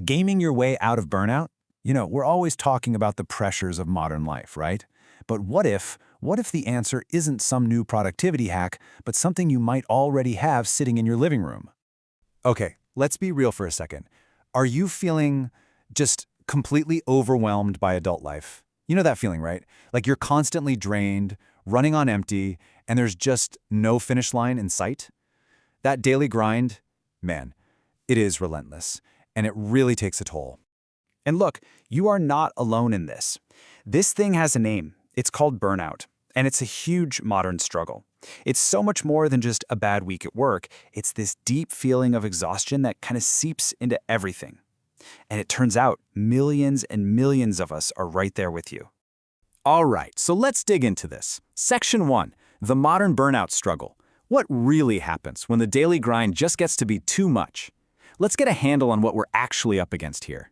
Gaming your way out of burnout? We're always talking about the pressures of modern life, right? But what if the answer isn't some new productivity hack, but something you might already have sitting in your living room? Okay, let's be real for a second. Are you feeling just completely overwhelmed by adult life? You know that feeling, right? Like you're constantly drained, running on empty, and there's just no finish line in sight? That daily grind, man, it is relentless, and it really takes a toll. And look, you are not alone in this. This thing has a name. It's called burnout, and it's a huge modern struggle. It's so much more than just a bad week at work. It's this deep feeling of exhaustion that kind of seeps into everything. And it turns out millions and millions of us are right there with you. All right, so let's dig into this. Section 1, the modern burnout struggle. What really happens when the daily grind just gets to be too much? Let's get a handle on what we're actually up against here.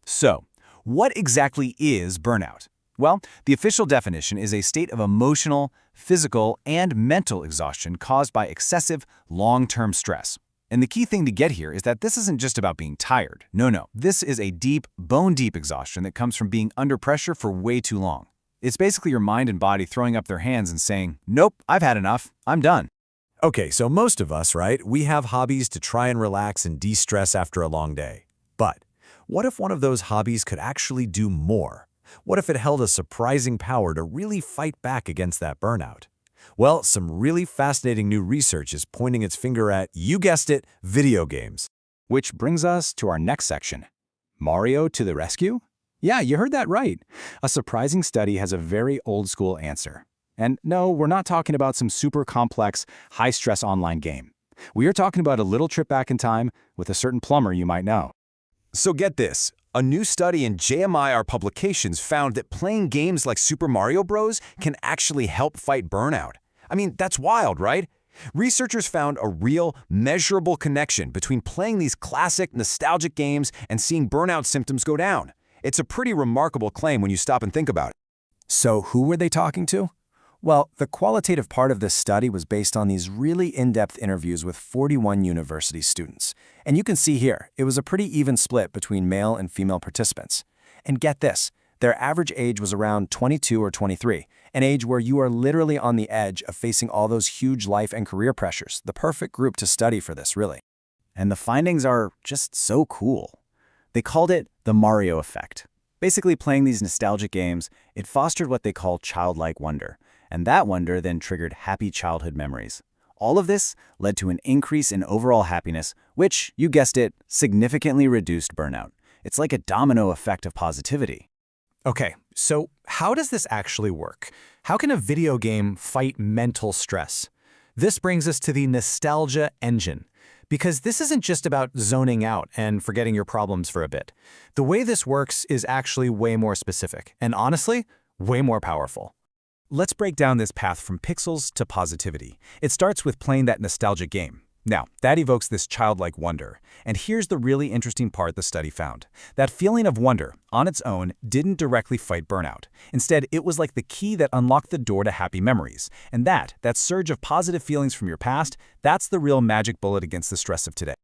So, what exactly is burnout? Well, the official definition is a state of emotional, physical, and mental exhaustion caused by excessive, long-term stress. And the key thing to get here is that this isn't just about being tired. No. This is a deep, bone-deep exhaustion that comes from being under pressure for way too long. It's basically your mind and body throwing up their hands and saying, "Nope, I've had enough. I'm done." Okay, so most of us, right, we have hobbies to try and relax and de-stress after a long day. But what if one of those hobbies could actually do more? What if it held a surprising power to really fight back against that burnout? Well, some really fascinating new research is pointing its finger at, you guessed it, video games. Which brings us to our next section. Mario to the rescue? Yeah, you heard that right. A surprising study has a very old-school answer. And no, we're not talking about some super complex, high-stress online game. We are talking about a little trip back in time with a certain plumber you might know. So get this, a new study in JMIR Publications found that playing games like Super Mario Bros. Can actually help fight burnout. I mean, that's wild, right? Researchers found a real, measurable connection between playing these classic, nostalgic games and seeing burnout symptoms go down. It's a pretty remarkable claim when you stop and think about it. So who were they talking to? Well, the qualitative part of this study was based on these really in-depth interviews with 41 university students. And you can see here, it was a pretty even split between male and female participants. And get this, their average age was around 22 or 23, an age where you are literally on the edge of facing all those huge life and career pressures, the perfect group to study for this, really. And the findings are just so cool. They called it the Mario effect. Basically, playing these nostalgic games, it fostered what they call childlike wonder. And that wonder then triggered happy childhood memories. All of this led to an increase in overall happiness, which, you guessed it, significantly reduced burnout. It's like a domino effect of positivity. Okay, so how does this actually work? How can a video game fight mental stress? This brings us to the nostalgia engine. Because this isn't just about zoning out and forgetting your problems for a bit. The way this works is actually way more specific, and honestly, way more powerful. Let's break down this path from pixels to positivity. It starts with playing that nostalgic game. Now, that evokes this childlike wonder. And here's the really interesting part the study found. That feeling of wonder, on its own, didn't directly fight burnout. Instead, it was like the key that unlocked the door to happy memories. And that surge of positive feelings from your past, that's the real magic bullet against the stress of today.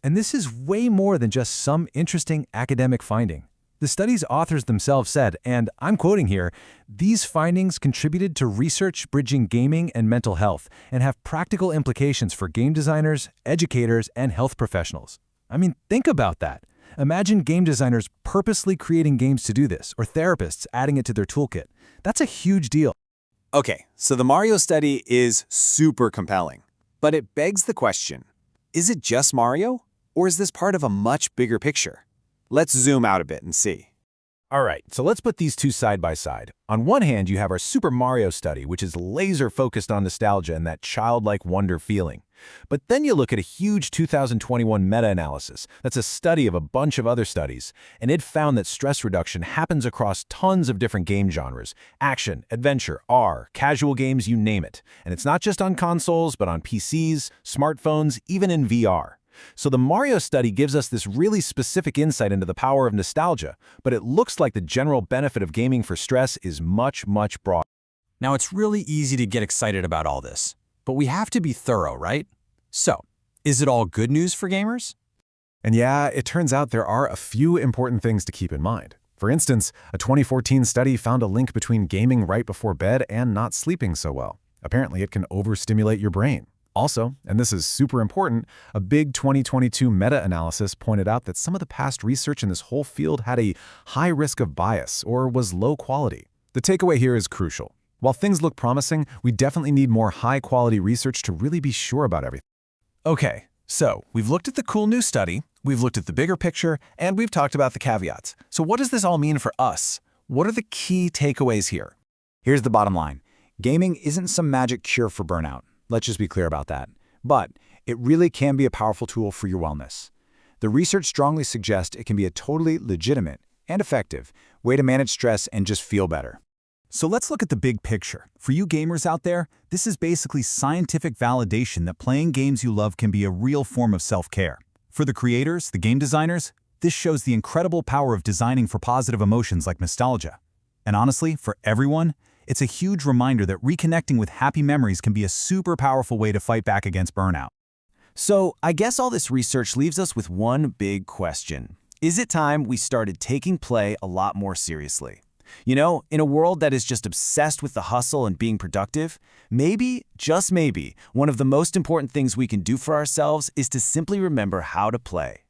And this is way more than just some interesting academic finding. The study's authors themselves said, and I'm quoting here, "These findings contributed to research bridging gaming and mental health and have practical implications for game designers, educators, and health professionals." I mean, think about that. Imagine game designers purposely creating games to do this, or therapists adding it to their toolkit. That's a huge deal. Okay, so the Mario study is super compelling. But it begs the question, is it just Mario? Or is this part of a much bigger picture? Let's zoom out a bit and see. All right, so let's put these two side by side. On one hand, you have our Super Mario study, which is laser-focused on nostalgia and that childlike wonder feeling. But then you look at a huge 2021 meta-analysis. That's a study of a bunch of other studies, and it found that stress reduction happens across tons of different game genres. Action, adventure, R, casual games, you name it. And it's not just on consoles, but on PCs, smartphones, even in VR. So the Mario study gives us this really specific insight into the power of nostalgia, but it looks like the general benefit of gaming for stress is much, much broader. Now, it's really easy to get excited about all this, but we have to be thorough, right? So, is it all good news for gamers? And yeah, it turns out there are a few important things to keep in mind. For instance, a 2014 study found a link between gaming right before bed and not sleeping so well. Apparently, it can overstimulate your brain. Also, and this is super important, a big 2022 meta-analysis pointed out that some of the past research in this whole field had a high risk of bias or was low quality. The takeaway here is crucial. While things look promising, we definitely need more high-quality research to really be sure about everything. Okay, so we've looked at the cool new study, we've looked at the bigger picture, and we've talked about the caveats. So what does this all mean for us? What are the key takeaways here? Here's the bottom line. Gaming isn't some magic cure for burnout. Let's just be clear about that. But it really can be a powerful tool for your wellness. The research strongly suggests it can be a totally legitimate and effective way to manage stress and just feel better. So let's look at the big picture. For you gamers out there, this is basically scientific validation that playing games you love can be a real form of self-care. For the creators, the game designers, this shows the incredible power of designing for positive emotions like nostalgia. And honestly, for everyone, it's a huge reminder that reconnecting with happy memories can be a super powerful way to fight back against burnout. So I guess all this research leaves us with one big question. Is it time we started taking play a lot more seriously? You know, in a world that is just obsessed with the hustle and being productive, maybe, just maybe, one of the most important things we can do for ourselves is to simply remember how to play.